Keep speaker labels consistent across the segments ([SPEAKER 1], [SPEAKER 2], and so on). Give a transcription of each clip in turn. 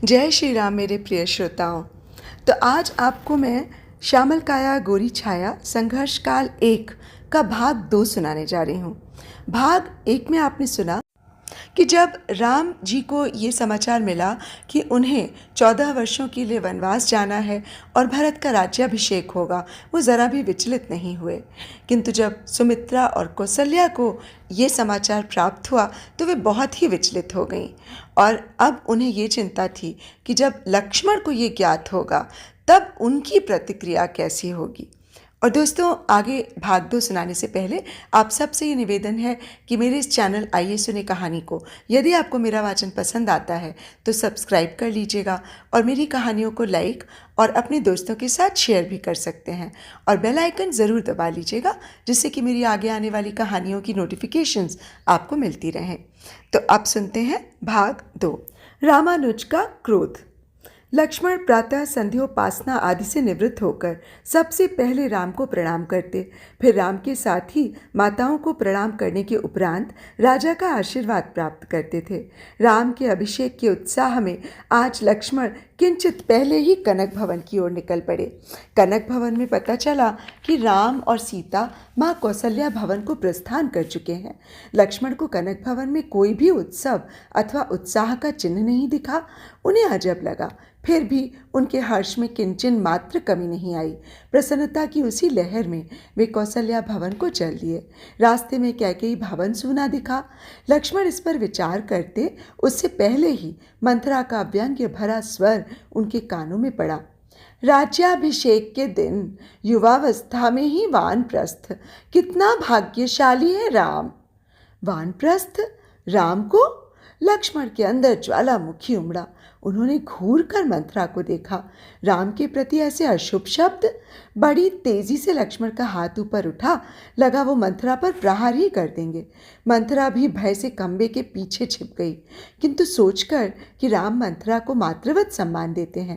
[SPEAKER 1] जय श्री राम मेरे प्रिय श्रोताओं। तो आज आपको मैं श्यामल काया गोरी छाया संघर्ष काल 1 का भाग 2 सुनाने जा रही हूँ। भाग 1 में आपने सुना कि जब राम जी को ये समाचार मिला कि उन्हें 14 वर्षों के लिए वनवास जाना है और भरत का राज्याभिषेक होगा, वो ज़रा भी विचलित नहीं हुए। किंतु जब सुमित्रा और कौशल्या को ये समाचार प्राप्त हुआ तो वे बहुत ही विचलित हो गईं और अब उन्हें ये चिंता थी कि जब लक्ष्मण को ये ज्ञात होगा तब उनकी प्रतिक्रिया कैसी होगी। और दोस्तों, आगे भाग 2 सुनाने से पहले आप सबसे ये निवेदन है कि मेरे इस चैनल आइए सुने कहानी को यदि आपको मेरा वाचन पसंद आता है तो सब्सक्राइब कर लीजिएगा और मेरी कहानियों को लाइक और अपने दोस्तों के साथ शेयर भी कर सकते हैं और बेल आइकन ज़रूर दबा लीजिएगा जिससे कि मेरी आगे आने वाली कहानियों की नोटिफिकेशंस आपको मिलती रहें। तो अब सुनते हैं भाग 2। रामानुज का क्रोध। लक्ष्मण प्रातः संध्योपासना आदि से निवृत्त होकर सबसे पहले राम को प्रणाम करते, फिर राम के साथ ही माताओं को प्रणाम करने के उपरांत राजा का आशीर्वाद प्राप्त करते थे। राम के अभिषेक के उत्साह में आज लक्ष्मण किंचित पहले ही कनक भवन की ओर निकल पड़े। कनक भवन में पता चला कि राम और सीता माँ कौशल्या भवन को प्रस्थान कर चुके हैं। लक्ष्मण को कनक भवन में कोई भी उत्सव अथवा उत्साह का चिन्ह नहीं दिखा। उन्हें अजब लगा, फिर भी उनके हर्ष में किंचन मात्र कमी नहीं आई। प्रसन्नता की उसी लहर में वे कौशल्या भवन को चल दिए। रास्ते में कैकेयी भवन सूना दिखा। लक्ष्मण इस पर विचार करते उससे पहले ही मंथरा का व्यंग्य भरा स्वर उनके कानों में पड़ा। राज्याभिषेक के दिन युवावस्था में ही वानप्रस्थ, कितना भाग्यशाली है राम। वानप्रस्थ राम को? लक्ष्मण के अंदर ज्वालामुखी उमड़ा। उन्होंने घूर कर मंथरा को देखा। राम के प्रति ऐसे अशुभ शब्द? बड़ी तेजी से लक्ष्मण का हाथ ऊपर उठा, लगा वो मंथरा पर प्रहार ही कर देंगे। मंथरा भी भय से खंबे के पीछे छिप गई, किंतु सोचकर कि राम मंथरा को मातृवत सम्मान देते हैं,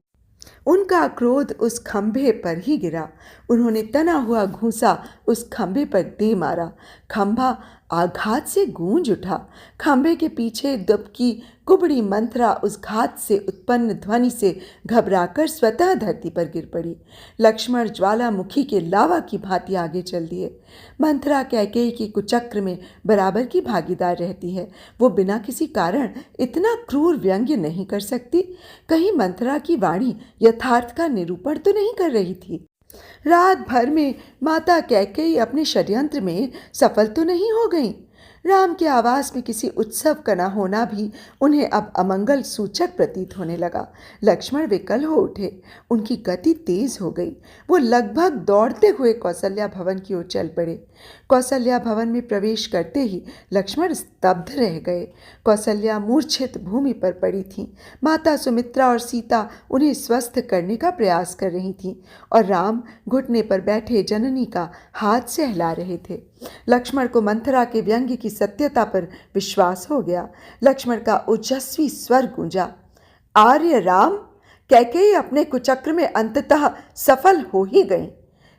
[SPEAKER 1] उनका क्रोध उस खंभे पर ही गिरा। उन्होंने तना हुआ घूंसा उस खंभे पर दे मारा। खंभा आघात से गूंज उठा। खंभे के पीछे दुबकी कुबड़ी मंथरा उस घात से उत्पन्न ध्वनि से घबराकर स्वतः धरती पर गिर पड़ी। लक्ष्मण ज्वालामुखी के लावा की भांति आगे चल दिए। मंथरा कैकेयी के कुचक्र में बराबर की भागीदार रहती है। वो बिना किसी कारण इतना क्रूर व्यंग्य नहीं कर सकती। कहीं मंथरा की वाणी यथार्थ का निरूपण तो नहीं कर रही थी? रात भर में माता कैकेयी अपने षड्यंत्र में सफल तो नहीं हो गई? राम के आवास में किसी उत्सव का न होना भी उन्हें अब अमंगल सूचक प्रतीत होने लगा। लक्ष्मण विकल हो उठे। उनकी गति तेज हो गई। वो लगभग दौड़ते हुए कौशल्या भवन की ओर चल पड़े। कौशल्या भवन में प्रवेश करते ही लक्ष्मण स्तब्ध रह गए। कौशल्या मूर्छित भूमि पर पड़ी थीं। माता सुमित्रा और सीता उन्हें स्वस्थ करने का प्रयास कर रही थीं और राम घुटने पर बैठे जननी का हाथ से हिला रहे थे। लक्ष्मण को मंथरा के व्यंग्य की सत्यता पर विश्वास हो गया। लक्ष्मण का ओजस्वी स्वर गूंजा, आर्य राम, कैकेयी अपने कुचक्र में अंततः सफल हो ही गई।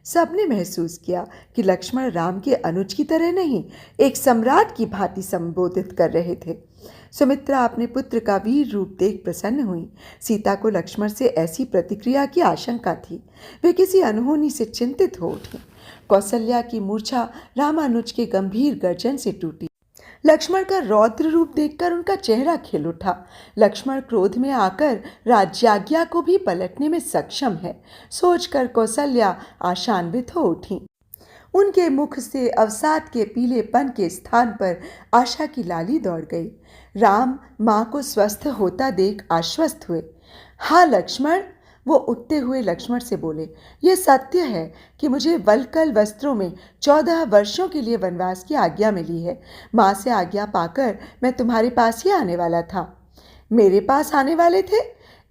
[SPEAKER 1] सबने महसूस किया कि लक्ष्मण राम के अनुज की तरह नहीं, एक सम्राट की भांति संबोधित कर रहे थे। सुमित्रा अपने पुत्र का वीर रूप देख प्रसन्न हुई। सीता को लक्ष्मण से ऐसी प्रतिक्रिया की आशंका थी। वे किसी अनहोनी से चिंतित हो उठी। कौशल्या की मूर्छा रामानुज के गंभीर गर्जन से टूटी। लक्ष्मण का रौद्र रूप देखकर उनका चेहरा खिल उठा। लक्ष्मण क्रोध में आकर राज्याज्ञा को भी पलटने में सक्षम है, सोचकर कौशल्या आशान्वित हो उठी। उनके मुख से अवसाद के पीलेपन के स्थान पर आशा की लाली दौड़ गई। राम माँ को स्वस्थ होता देख आश्वस्त हुए। हाँ लक्ष्मण, वो उठते हुए लक्ष्मण से बोले, ये सत्य है कि मुझे वल्कल वस्त्रों में 14 वर्षों के लिए वनवास की आज्ञा मिली है। माँ से आज्ञा पाकर मैं तुम्हारे पास ही आने वाला था। मेरे पास आने वाले थे?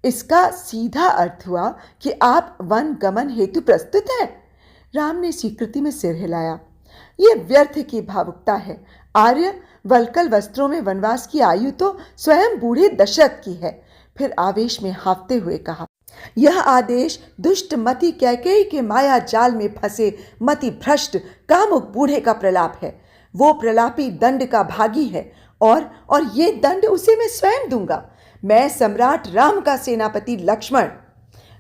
[SPEAKER 1] इसका सीधा अर्थ हुआ कि आप वन गमन हेतु प्रस्तुत हैं। राम ने स्वीकृति में सिर हिलाया। ये व्यर्थ की भावुकता है आर्य। वल्कल वस्त्रों में वनवास की आयु तो स्वयं बूढ़े दशरथ की है। फिर आवेश में हाँफते हुए कहा, यह आदेश दुष्ट मति कैकेयी के माया जाल में फंसे मति भ्रष्ट कामुक बूढ़े का प्रलाप है। वो प्रलापी दंड का भागी है और ये दंड उसे मैं स्वयं दूंगा। मैं सम्राट राम का सेनापति लक्ष्मण।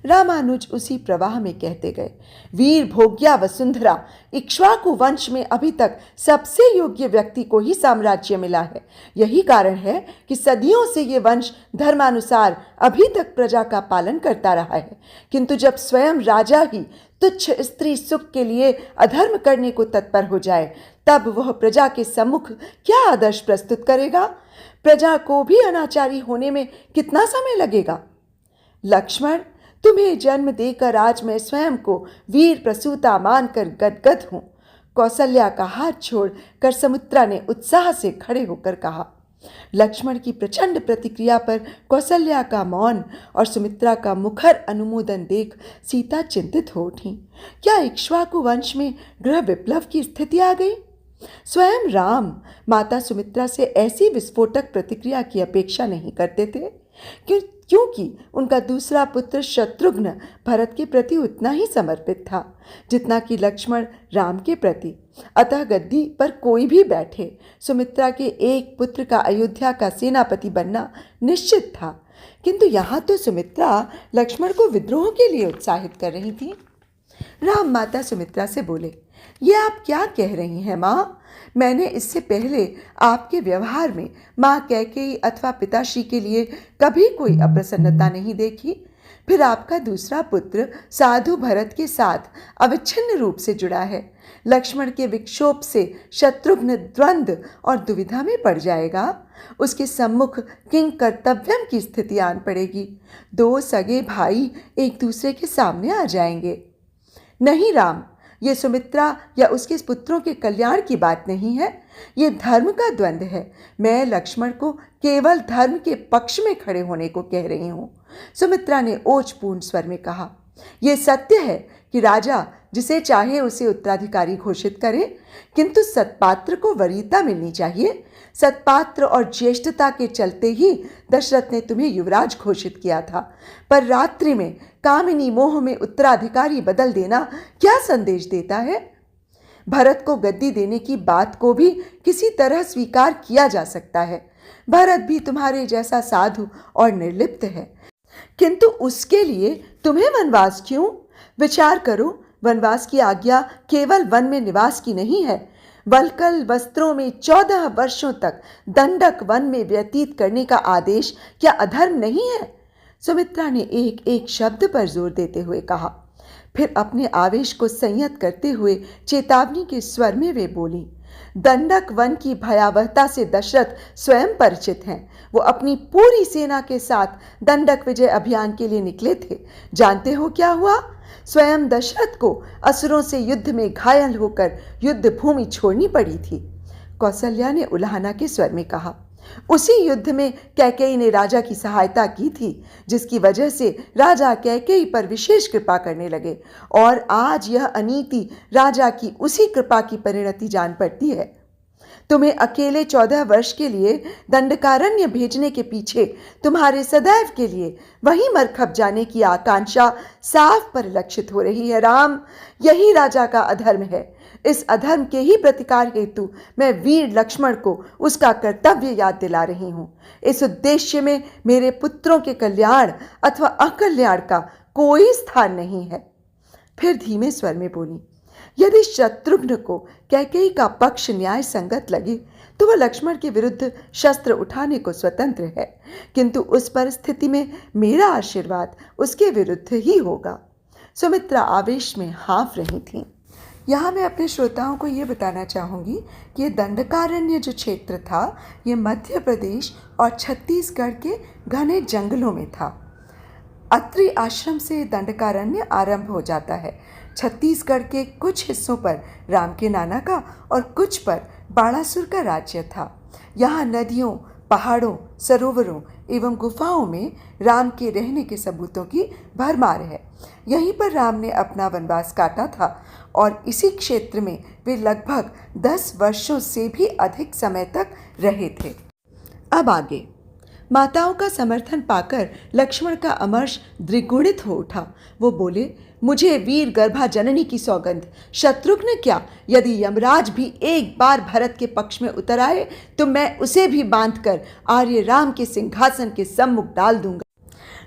[SPEAKER 1] रामानुज उसी प्रवाह में कहते गए, वीर भोग्या वसुंधरा, इक्ष्वाकु वंश में अभी तक सबसे योग्य व्यक्ति को ही साम्राज्य मिला है। यही कारण है कि सदियों से ये वंश धर्मानुसार अभी तक प्रजा का पालन करता रहा है। किंतु जब स्वयं राजा ही तुच्छ स्त्री सुख के लिए अधर्म करने को तत्पर हो जाए, तब वह प्रजा के सम्मुख क्या आदर्श प्रस्तुत करेगा? प्रजा को भी अनाचारी होने में कितना समय लगेगा? लक्ष्मण, तुम्हें जन्म देकर आज मैं स्वयं को वीर प्रसूता मानकर गदगद हूं। कौसल्या का हाथ छोड़कर सुमित्रा ने उत्साह से खड़े होकर कहा। लक्ष्मण की प्रचंड प्रतिक्रिया पर कौसल्या का मौन और सुमित्रा का मुखर अनुमोदन देख सीता चिंतित हो उठी। क्या इक्ष्वाकु वंश में गृह विप्लव की स्थिति आ गई? स्वयं राम माता सुमित्रा से ऐसी विस्फोटक प्रतिक्रिया की अपेक्षा नहीं करते थे, क्योंकि उनका दूसरा पुत्र शत्रुघ्न भरत के प्रति उतना ही समर्पित था जितना कि लक्ष्मण राम के प्रति। अतः गद्दी पर कोई भी बैठे, सुमित्रा के एक पुत्र का अयोध्या का सेनापति बनना निश्चित था। किंतु यहाँ तो सुमित्रा लक्ष्मण को विद्रोह के लिए उत्साहित कर रही थी। राम माता सुमित्रा से बोले, ये आप क्या कह रही हैं माँ? मैंने इससे पहले आपके व्यवहार में माँ कैकेयी अथवा पिताश्री के लिए कभी कोई अप्रसन्नता नहीं देखी। फिर आपका दूसरा पुत्र साधु भरत के साथ अविच्छिन्न रूप से जुड़ा है। लक्ष्मण के विक्षोभ से शत्रुघ्न द्वंद्व और दुविधा में पड़ जाएगा। उसके सम्मुख किंग कर्तव्यम की स्थिति आन पड़ेगी। दो सगे भाई एक दूसरे के सामने आ जाएंगे। नहीं राम, ये सुमित्रा या उसके पुत्रों के कल्याण की बात नहीं है, ये धर्म का द्वंद्व है। मैं लक्ष्मण को केवल धर्म के पक्ष में खड़े होने को कह रही हूँ। सुमित्रा ने ओजपूर्ण स्वर में कहा, यह सत्य है कि राजा जिसे चाहे उसे उत्तराधिकारी घोषित करे, किंतु सत्पात्र को वरीयता मिलनी चाहिए। सत्पात्र और ज्येष्ठता के चलते ही दशरथ ने तुम्हें युवराज घोषित किया था, पर रात्रि में कामिनी मोह में उत्तराधिकारी बदल देना क्या संदेश देता है? भरत को गद्दी देने की बात को भी किसी तरह स्वीकार किया जा सकता है। भरत भी तुम्हारे जैसा साधु और निर्लिप्त है, किंतु उसके लिए तुम्हें वनवास क्यों? विचार करो, वनवास की आज्ञा केवल वन में निवास की नहीं है। वल्कल वस्त्रों में 14 वर्षों तक दंडक वन में व्यतीत करने का आदेश क्या अधर्म नहीं है? सुमित्रा ने एक एक शब्द पर जोर देते हुए कहा। फिर अपने आवेश को संयत करते हुए चेतावनी के स्वर में वे बोली, दंडक वन की भयावहता से दशरथ स्वयं परिचित हैं। वो अपनी पूरी सेना के साथ दंडक विजय अभियान के लिए निकले थे। जानते हो क्या हुआ? स्वयं दशरथ को असुरों से युद्ध में घायल होकर युद्ध भूमि छोड़नी पड़ी थी। कौसल्या ने उल्हाना के स्वर में कहा, उसी युद्ध में कैकेयी ने राजा की सहायता की थी, जिसकी वजह से राजा कैकेयी पर विशेष कृपा करने लगे, और आज यह अनीति राजा की उसी कृपा की परिणति जान पड़ती है। तुम्हें अकेले 14 वर्ष के लिए दंडकारण्य भेजने के पीछे तुम्हारे सदैव के लिए वहीं मरखप जाने की आकांक्षा साफ परिलक्षित हो रही है। राम, यही राजा का अधर्म है। इस अधर्म के ही प्रतिकार हेतु मैं वीर लक्ष्मण को उसका कर्तव्य याद दिला रही हूँ। इस उद्देश्य में मेरे पुत्रों के कल्याण अथवा अकल्याण का कोई स्थान नहीं है। फिर धीमे स्वर में बोली, यदि शत्रुघ्न को कैकेयी का पक्ष न्याय संगत लगे तो वह लक्ष्मण के विरुद्ध शस्त्र उठाने को स्वतंत्र है, किंतु उस परिस्थिति में मेरा आशीर्वाद उसके विरुद्ध ही होगा। सुमित्रा आवेश में हाँफ रही थीं। यहाँ मैं अपने श्रोताओं को ये बताना चाहूँगी कि ये दंडकारण्य जो क्षेत्र था, ये मध्य प्रदेश और छत्तीसगढ़ के घने जंगलों में था। अत्रि आश्रम से दंडकारण्य आरंभ हो जाता है। छत्तीसगढ़ के कुछ हिस्सों पर राम के नाना का और कुछ पर बाणासुर का राज्य था। यहाँ नदियों, पहाड़ों, सरोवरों एवं गुफाओं में राम के रहने के सबूतों की भरमार है। यहीं पर राम ने अपना वनवास काटा था और इसी क्षेत्र में वे लगभग 10 वर्षों से भी अधिक समय तक रहे थे। अब आगे, माताओं का समर्थन पाकर लक्ष्मण का अमर्ष द्विगुणित हो उठा। वो बोले, मुझे वीर गर्भा जननी की सौगंध, शत्रुघ्न क्या, यदि यमराज भी एक बार भरत के पक्ष में उतर आए तो मैं उसे भी बांधकर आर्य राम के सिंहासन के सम्मुख डाल दूंगा।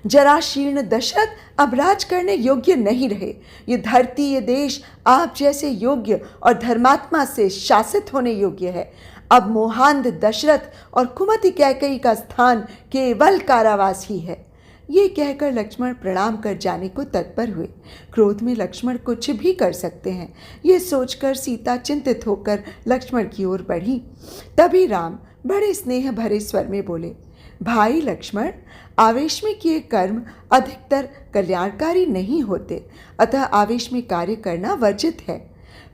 [SPEAKER 1] जराशीर्ण दशरथ अब राज करने योग्य नहीं रहे। ये धरती, ये देश आप जैसे योग्य और धर्मात्मा से शासित होने योग्य है। अब मोहांध दशरथ और कुमति कैकेयी का स्थान केवल कारावास ही है। ये कहकर लक्ष्मण प्रणाम कर जाने को तत्पर हुए। क्रोध में लक्ष्मण कुछ भी कर सकते हैं, ये सोचकर सीता चिंतित होकर लक्ष्मण की ओर बढ़ी। तभी राम बड़े स्नेह भरे स्वर में बोले, भाई लक्ष्मण, आवेश में किए कर्म अधिकतर कल्याणकारी नहीं होते, अतः आवेश में कार्य करना वर्जित है।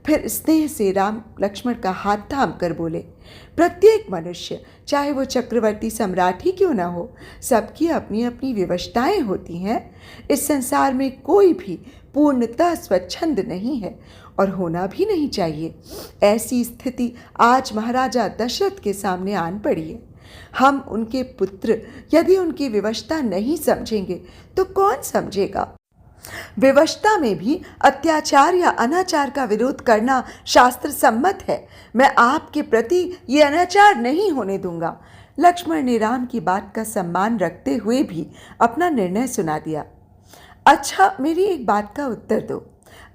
[SPEAKER 1] फिर स्नेह से राम लक्ष्मण का हाथ थाम कर बोले, प्रत्येक मनुष्य, चाहे वो चक्रवर्ती सम्राट ही क्यों न हो, सबकी अपनी अपनी विवशताएं होती हैं। इस संसार में कोई भी पूर्णतः स्वच्छंद नहीं है और होना भी नहीं चाहिए। ऐसी स्थिति आज महाराजा दशरथ के सामने आन पड़ी है। हम उनके पुत्र यदि उनकी विवशता नहीं समझेंगे तो कौन समझेगा। विवशता में भी अत्याचार या अनाचार का विरोध करना शास्त्र सम्मत है। मैं आपके प्रति ये अनाचार नहीं होने दूंगा। लक्ष्मण ने राम की बात का सम्मान रखते हुए भी अपना निर्णय सुना दिया। अच्छा, मेरी एक बात का उत्तर दो।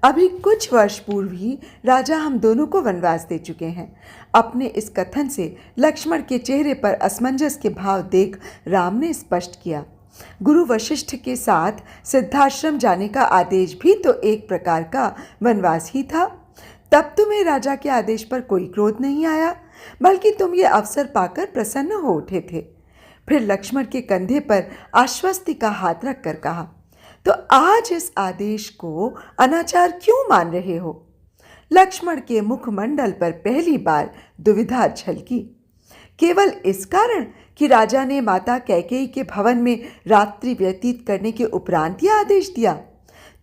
[SPEAKER 1] अभी कुछ वर्ष पूर्व ही राजा हम दोनों को वनवास दे चुके हैं। अपने इस कथन से लक्ष्मण के चेहरे पर असमंजस के भाव देख राम ने स्पष्ट किया, गुरु वशिष्ठ के साथ सिद्धाश्रम जाने का आदेश भी तो एक प्रकार का वनवास ही था। तब तुम्हें राजा के आदेश पर कोई क्रोध नहीं आया, बल्कि तुम ये अवसर पाकर प्रसन्न हो उठे थे। फिर लक्ष्मण के कंधे पर आश्वस्ति का हाथ रखकर कहा, तो आज इस आदेश को अनाचार क्यों मान रहे हो? लक्ष्मण के मुखमंडल पर पहली बार दुविधा झलकी। केवल इस कारण कि राजा ने माता कैकेयी के भवन में रात्रि व्यतीत करने के उपरांत यह आदेश दिया।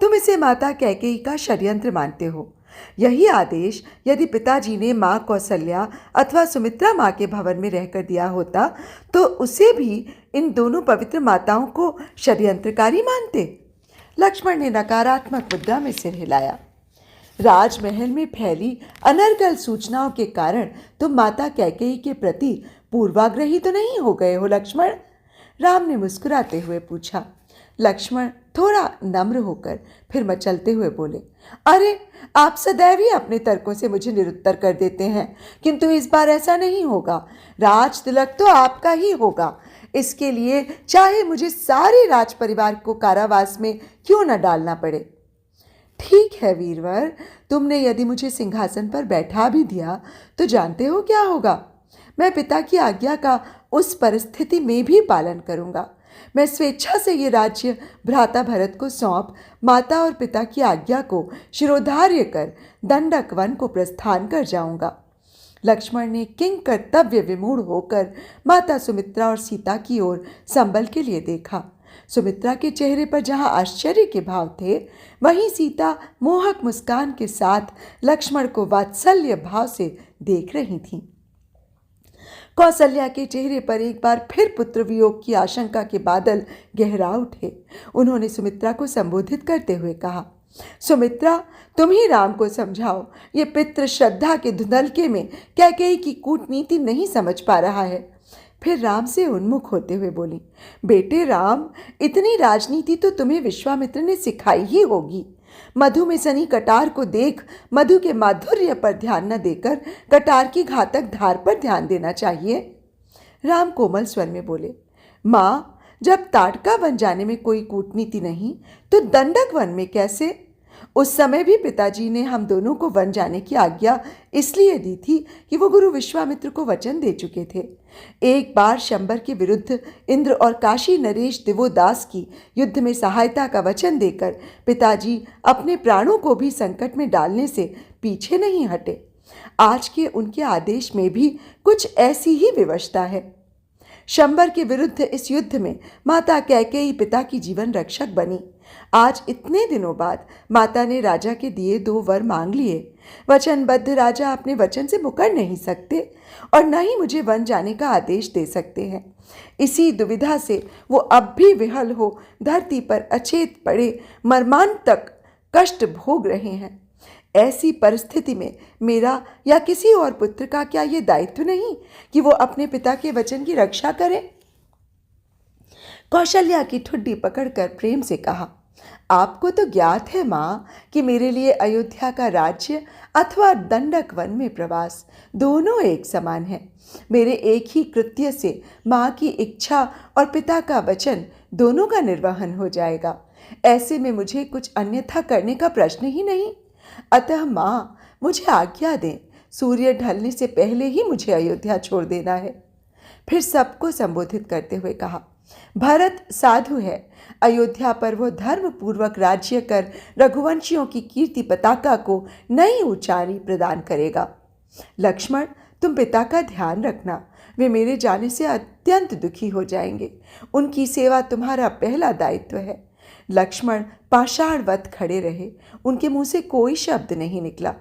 [SPEAKER 1] तुम इसे माता कैकेयी का षड्यंत्र मानते हो। यही आदेश यदि पिताजी ने माँ कौसल्या अथवा सुमित्रा माँ के भवन में रहकर दिया होता तो उसे भी इन दोनों पवित्र माताओं को षड्यंत्रकारी मानते। लक्ष्मण ने नकारात्मक मुद्रा में सिर हिलाया। राजमहल में फैली अनर्गल सूचनाओं के कारण तुम माता कैकेयी के प्रति पूर्वाग्रही तो नहीं हो गए हो लक्ष्मण? राम ने मुस्कुराते हुए पूछा। लक्ष्मण थोड़ा नम्र होकर फिर मचलते हुए बोले, अरे आप सदैव ही अपने तर्कों से मुझे निरुत्तर कर देते हैं, किंतु इस बार ऐसा नहीं होगा। राज तिलक तो आपका ही होगा। इसके लिए चाहे मुझे सारे राज परिवार को कारावास में क्यों न डालना पड़े। ठीक है वीरवर, तुमने यदि मुझे सिंहासन पर बैठा भी दिया तो जानते हो क्या होगा? मैं पिता की आज्ञा का उस परिस्थिति में भी पालन करूंगा। मैं स्वेच्छा से ये राज्य भ्राता भरत को सौंप माता और पिता की आज्ञा को शिरोधार्य कर दंडक वन को प्रस्थान कर जाऊंगा। लक्ष्मण ने किंग कर्तव्य विमूढ़ होकर माता सुमित्रा और सीता की ओर संबल के लिए देखा। सुमित्रा के चेहरे पर जहां आश्चर्य के भाव थे, वहीं सीता मोहक मुस्कान के साथ लक्ष्मण को वात्सल्य भाव से देख रही थीं। कौसल्या के चेहरे पर एक बार फिर पुत्र वियोग की आशंका के बादल गहरा उठे। उन्होंने सुमित्रा को संबोधित करते हुए कहा, सुमित्रा, तुम ही राम को समझाओ। ये पितृ श्रद्धा के धुंधलके में कैकेयी की कूटनीति नहीं समझ पा रहा है। फिर राम से उन्मुख होते हुए बोली, बेटे राम, इतनी राजनीति तो तुम्हें विश्वामित्र ने सिखाई ही होगी। मधु में सनी कटार को देख मधु के माधुर्य पर ध्यान न देकर कटार की घातक धार पर ध्यान देना चाहिए। राम कोमल स्वर में बोले, माँ, जब ताड़का वन जाने में कोई कूटनीति नहीं तो दंडक वन में कैसे? उस समय भी पिताजी ने हम दोनों को वन जाने की आज्ञा इसलिए दी थी कि वो गुरु विश्वामित्र को वचन दे चुके थे। एक बार शंबर के विरुद्ध इंद्र और काशी नरेश दिवोदास की युद्ध में सहायता का वचन देकर पिताजी अपने प्राणों को भी संकट में डालने से पीछे नहीं हटे। आज के उनके आदेश में भी कुछ ऐसी ही विवशता है। शंबर के विरुद्ध इस युद्ध में माता कैकेयी पिता की जीवन रक्षक बनी। आज इतने दिनों बाद माता ने राजा के दिए 2 वर मांग लिए। वचनबद्ध राजा अपने वचन से मुकर नहीं सकते और न ही मुझे वन जाने का आदेश दे सकते हैं। इसी दुविधा से वो अब भी विहल हो धरती पर अचेत पड़े मर्मांतक कष्ट भोग रहे हैं। ऐसी परिस्थिति में मेरा या किसी और पुत्र का क्या ये दायित्व नहीं कि वो अपने पिता के वचन की रक्षा करे? कौशल्या की ठुड्डी पकड़कर प्रेम से कहा, आपको तो ज्ञात है माँ कि मेरे लिए अयोध्या का राज्य अथवा दंडक वन में प्रवास दोनों एक समान है। मेरे एक ही कृत्य से माँ की इच्छा और पिता का वचन दोनों का निर्वहन हो जाएगा। ऐसे में मुझे कुछ अन्यथा करने का प्रश्न ही नहीं। अतः माँ, मुझे आज्ञा दें, सूर्य ढलने से पहले ही मुझे अयोध्या छोड़ देना है। फिर सबको संबोधित करते हुए कहा, भरत साधु है, अयोध्या पर वो धर्म पूर्वक राज्य कर रघुवंशियों की कीर्ति पताका को नई ऊंचाई प्रदान करेगा। लक्ष्मण, तुम पिता का ध्यान रखना, वे मेरे जाने से अत्यंत दुखी हो जाएंगे। उनकी सेवा तुम्हारा पहला दायित्व है। लक्ष्मण पाषाणवत खड़े रहे, उनके मुंह से कोई शब्द नहीं निकला।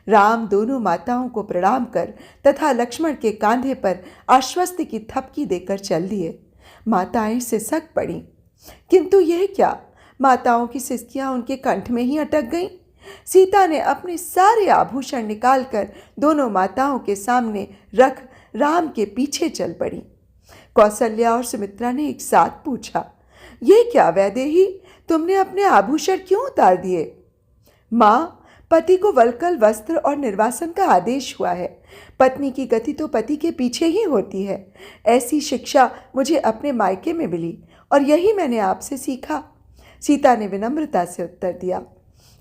[SPEAKER 1] राम दोनों माताओं को प्रणाम कर तथा लक्ष्मण के कांधे पर आश्वस्ति की थपकी देकर चल दिए। माताएं सिसक पड़ी, किंतु यह क्या, माताओं की सिसकियां उनके कंठ में ही अटक गईं। सीता ने अपने सारे आभूषण निकालकर दोनों माताओं के सामने रख राम के पीछे चल पड़ी। कौशल्या और सुमित्रा ने एक साथ पूछा, ये क्या वैदेही, तुमने अपने आभूषण क्यों उतार दिए? माँ, पति को वल्कल वस्त्र और निर्वासन का आदेश हुआ है। पत्नी की गति तो पति के पीछे ही होती है। ऐसी शिक्षा मुझे अपने मायके में मिली और यही मैंने आपसे सीखा। सीता ने विनम्रता से उत्तर दिया।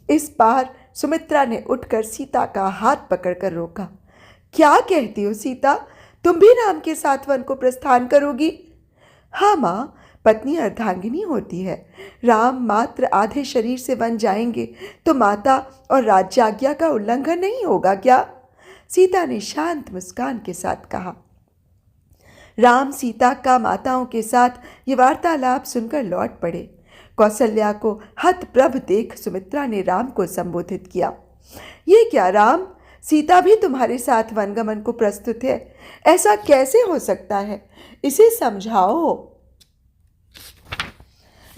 [SPEAKER 1] इस बार सुमित्रा ने उठकर सीता का हाथ पकड़कर रोका। क्या कहती हो सीता, तुम भी राम के साथ वन को प्रस्थान करोगी? हाँ माँ, पत्नी अर्धांगिनी होती है। राम मात्र आधे शरीर से वन जाएंगे तो माता और राज्याज्ञा का उल्लंघन नहीं होगा क्या? सीता ने शांत मुस्कान के साथ कहा। राम सीता का माताओं के साथ ये वार्तालाप सुनकर लौट पड़े। कौशल्या को हतप्रभ देख सुमित्रा ने राम को संबोधित किया। ये क्या राम, सीता भी तुम्हारे साथ वनगमन को प्रस्तुत है? ऐसा कैसे हो सकता है? इसे समझाओ।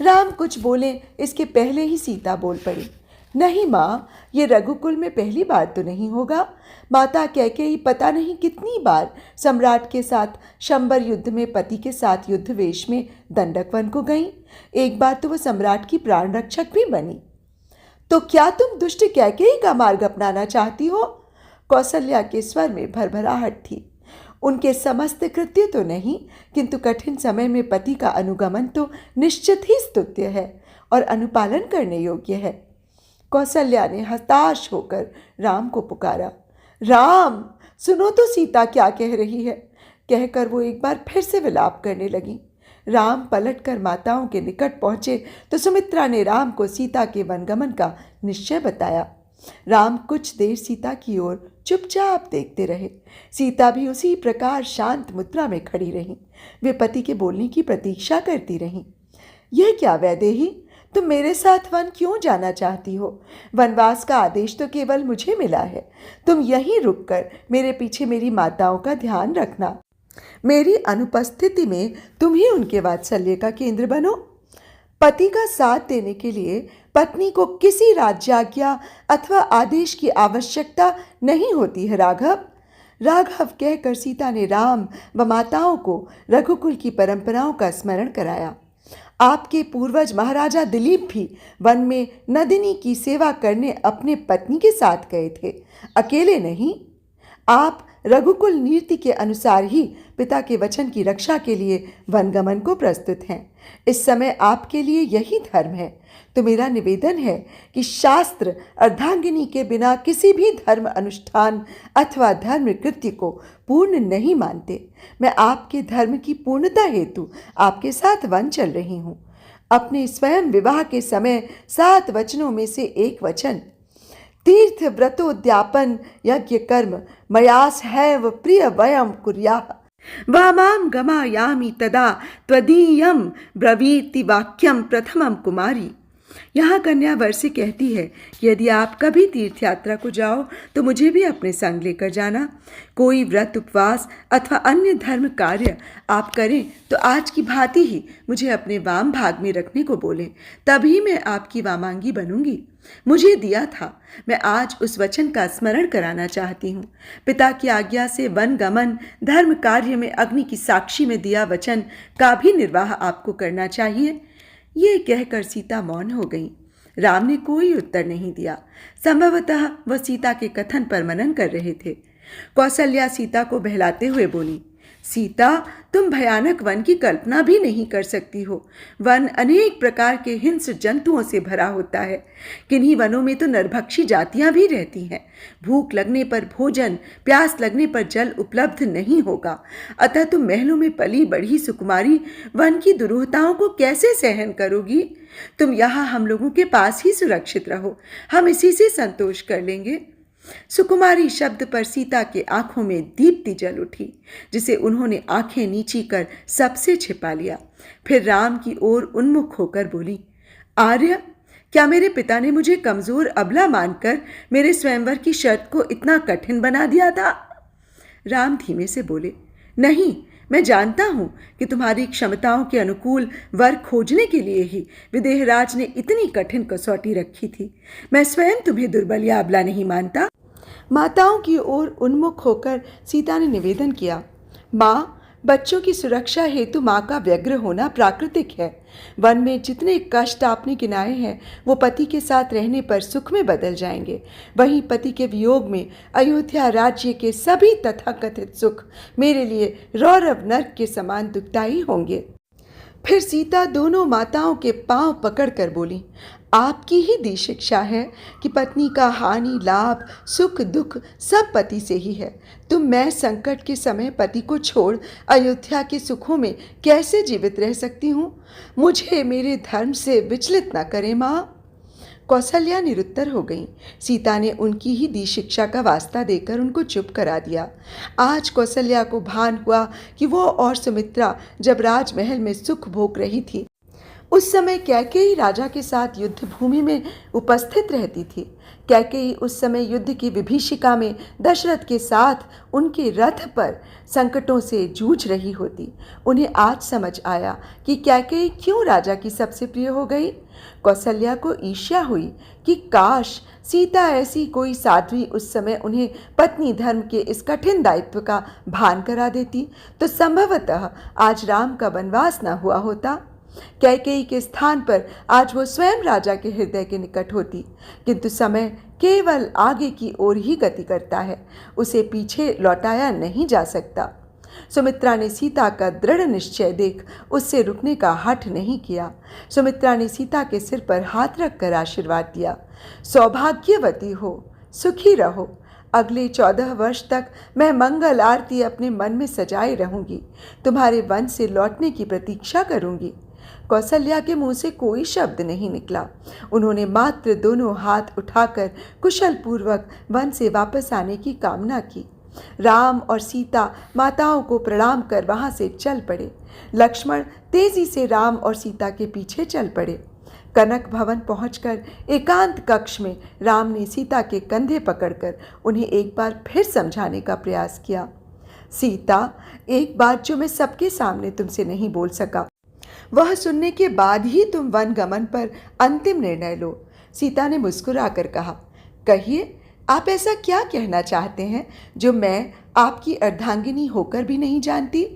[SPEAKER 1] राम कुछ बोले इसके पहले ही सीता बोल पड़ी। नहीं माँ, ये रघुकुल में पहली बार तो नहीं होगा। माता कैकेयी पता नहीं कितनी बार सम्राट के साथ शंबर युद्ध में पति के साथ युद्ध वेश में दंडक वन को गईं। एक बार तो वह सम्राट की प्राण रक्षक भी बनी। तो क्या तुम दुष्ट कैकेयी का मार्ग अपनाना चाहती हो? कौशल्या के स्वर में भरभराहट थी। उनके समस्त कृत्य तो नहीं, किंतु कठिन समय में पति का अनुगमन तो निश्चित ही स्तुत्य है और अनुपालन करने योग्य है। कौशल्या ने हताश होकर राम को पुकारा। राम, सुनो तो सीता क्या कह रही है। कहकर वो एक बार फिर से विलाप करने लगी। राम पलटकर माताओं के निकट पहुंचे तो सुमित्रा ने राम को सीता के वनगमन का निश्चय बताया। राम कुछ देर सीता की ओर चुपचाप देखते रहे। सीता भी उसी प्रकार शांत मुद्रा में खड़ी रही। वे पति के बोलने की प्रतीक्षा करती रहीं। यह क्या वैदेही, तुम मेरे साथ वन क्यों जाना चाहती हो? वनवास का आदेश तो केवल मुझे मिला है। तुम यहीं रुककर मेरे पीछे मेरी माताओं का ध्यान रखना। मेरी अनुपस्थिति में तुम ही उनके वात्सल्य का केंद्र बनो। पति का साथ देने के लिए पत्नी को किसी राज्याज्ञा अथवा आदेश की आवश्यकता नहीं होती है राघव। राघव कहकर सीता ने राम व माताओं को रघुकुल की परंपराओं का स्मरण कराया। आपके पूर्वज महाराजा दिलीप भी वन में नदिनी की सेवा करने अपने पत्नी के साथ गए थे, अकेले नहीं। आप रघुकुल नीति के अनुसार ही पिता के वचन की रक्षा के लिए वनगमन को प्रस्तुत हैं। इस समय आपके लिए यही धर्म है। तो मेरा निवेदन है कि शास्त्र अर्धांगिनी के बिना किसी भी धर्म अनुष्ठान अथवा धर्म कृत्य को पूर्ण नहीं मानते। मैं आपके धर्म की पूर्णता हेतु आपके साथ वन चल रही हूँ। अपने स्वयं विवाह के समय 7 वचनों में से एक वचन, तीर्थ व्रतोद्यापन यज्ञ कर्म मयास हैव प्रिय वयम कुर्याः वामां गमायामि तदा त्वदीयं ब्रवीति वाक्यं प्रथमं कुमारी। यहाँ कन्या वर से कहती है कि यदि आप कभी तीर्थ यात्रा को जाओ तो मुझे भी अपने संग लेकर जाना। कोई व्रत उपवास अथवा अन्य धर्म कार्य आप करें तो आज की भांति ही मुझे अपने वाम भाग में रखने को बोलें, तभी मैं आपकी वामांगी बनूंगी। मुझे दिया था, मैं आज उस वचन का स्मरण कराना चाहती हूँ। पिता की आज्ञा से वन गमन, धर्म कार्य में अग्नि की साक्षी में दिया वचन का भी निर्वाह आपको करना चाहिए। ये कहकर सीता मौन हो गई। राम ने कोई उत्तर नहीं दिया। संभवतः वह सीता के कथन पर मनन कर रहे थे। कौसल्या सीता को बहलाते हुए बोली, सीता, तुम भयानक वन की कल्पना भी नहीं कर सकती हो। वन अनेक प्रकार के हिंस्र जंतुओं से भरा होता है। किन्हीं वनों में तो नरभक्षी जातियां भी रहती हैं। भूख लगने पर भोजन, प्यास लगने पर जल उपलब्ध नहीं होगा। अतः तुम महलों में पली बढ़ी सुकुमारी वन की दुरूहताओं को कैसे सहन करोगी? तुम यहाँ हम लोगों के पास ही सुरक्षित रहो, हम इसी से संतोष कर लेंगे। सुकुमारी शब्द पर सीता के आंखों में दीप्ति जल उठी, जिसे उन्होंने आंखें नीची कर सबसे छिपा लिया। फिर राम की ओर उन्मुख होकर बोली, आर्य, क्या मेरे पिता ने मुझे कमजोर अबला मानकर मेरे स्वयंवर की शर्त को इतना कठिन बना दिया था? राम धीमे से बोले, नहीं, मैं जानता हूं कि तुम्हारी क्षमताओं के अनुकूल वर खोजने के लिए ही विदेहराज ने इतनी कठिन कसौटी रखी थी। मैं स्वयं तुम्हें दुर्बल या अबला नहीं मानता। माताओं की ओर उन्मुख होकर सीता ने निवेदन किया, माँ, बच्चों की सुरक्षा हेतु माँ का व्यग्र होना प्राकृतिक है। वन में जितने कष्ट आपने गिनाए हैं वो पति के साथ रहने पर सुख में बदल जाएंगे। वहीं पति के वियोग में अयोध्या राज्य के सभी तथाकथित सुख मेरे लिए रौरव नर्क के समान दुखदायी होंगे। फिर सीता दोनों माताओं के पांव पकड़कर बोली, आपकी ही दी शिक्षा है कि पत्नी का हानि लाभ सुख दुख सब पति से ही है। तुम मैं संकट के समय पति को छोड़ अयोध्या के सुखों में कैसे जीवित रह सकती हूँ? मुझे मेरे धर्म से विचलित न करें माँ। कौसल्या निरुत्तर हो गई। सीता ने उनकी ही दी शिक्षा का वास्ता देकर उनको चुप करा दिया। आज कौसल्या को भान हुआ कि वो और सुमित्रा जब राजमहल में सुख भोग रही थी उस समय कैकेयी राजा के साथ युद्ध भूमि में उपस्थित रहती थी। कैकेयी उस समय युद्ध की विभीषिका में दशरथ के साथ उनके रथ पर संकटों से जूझ रही होती। उन्हें आज समझ आया कि कैकेयी क्यों राजा की सबसे प्रिय हो गई। कौसल्या को ईर्ष्या हुई कि काश सीता ऐसी कोई साध्वी उस समय उन्हें पत्नी धर्म के इस कठिन दायित्व का भान करा देती तो संभवतः आज राम का वनवास न हुआ होता। कैकेयी के स्थान पर आज वो स्वयं राजा के हृदय के निकट होती, किंतु समय केवल आगे की ओर ही गति करता है, उसे पीछे लौटाया नहीं जा सकता। सुमित्रा ने सीता का दृढ़ निश्चय देख उससे रुकने का हठ नहीं किया। सुमित्रा ने सीता के सिर पर हाथ रखकर आशीर्वाद दिया, सौभाग्यवती हो, सुखी रहो। अगले 14 वर्ष तक मैं मंगल आरती अपने मन में सजाए रहूंगी, तुम्हारे वन से लौटने की प्रतीक्षा करूंगी। कौसल्या के मुंह से कोई शब्द नहीं निकला। उन्होंने मात्र दोनों हाथ उठाकर कुशल पूर्वक वन से वापस आने की कामना की। राम और सीता माताओं को प्रणाम कर वहां से चल पड़े। लक्ष्मण तेजी से राम और सीता के पीछे चल पड़े। कनक भवन पहुंचकर एकांत कक्ष में राम ने सीता के कंधे पकड़कर उन्हें एक बार फिर समझाने का प्रयास किया। सीता, एक बात जो मैं सबके सामने तुमसे नहीं बोल सका, वह सुनने के बाद ही तुम वन गमन पर अंतिम निर्णय लो। सीता ने मुस्कुराकर कहा, कहिए, आप ऐसा क्या कहना चाहते हैं जो मैं आपकी अर्धांगिनी होकर भी नहीं जानती?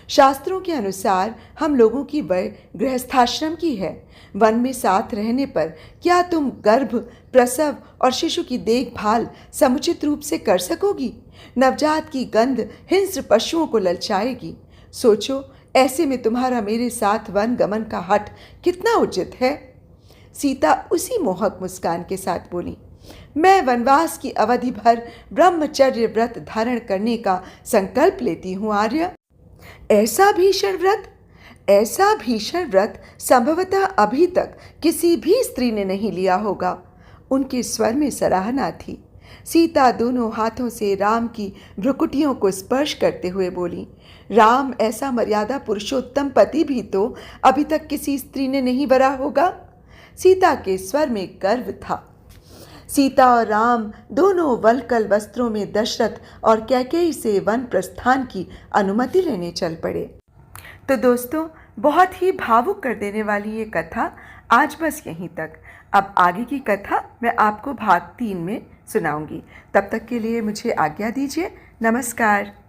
[SPEAKER 1] शास्त्रों के अनुसार हम लोगों की वय गृहस्थाश्रम की है। वन में साथ रहने पर क्या तुम गर्भ, प्रसव और शिशु की देखभाल समुचित रूप से कर सकोगी? नवजात की गंध हिंस्र पशुओं को ललचाएगी। सोचो, ऐसे में तुम्हारा मेरे साथ वन गमन का हठ कितना उचित है। सीता उसी मोहक मुस्कान के साथ बोली, मैं वनवास की अवधि भर ब्रह्मचर्य व्रत धारण करने का संकल्प लेती हूँ आर्य। ऐसा भीषण व्रत संभवतः अभी तक किसी भी स्त्री ने नहीं लिया होगा। उनके स्वर में सराहना थी। सीता दोनों हाथों से राम की भ्रुकुटियों को स्पर्श करते हुए बोली, राम ऐसा मर्यादा पुरुषोत्तम पति भी तो अभी तक किसी स्त्री ने नहीं वरा होगा। सीता के स्वर में गर्व था। सीता और राम दोनों वल्कल वस्त्रों में दशरथ और कैकेयी से वन प्रस्थान की अनुमति लेने चल पड़े। तो दोस्तों, बहुत ही भावुक कर देने वाली ये कथा आज बस यहीं तक। अब आगे की कथा मैं आपको भाग 3 में सुनाऊंगी। तब तक के लिए मुझे आज्ञा दीजिए। नमस्कार।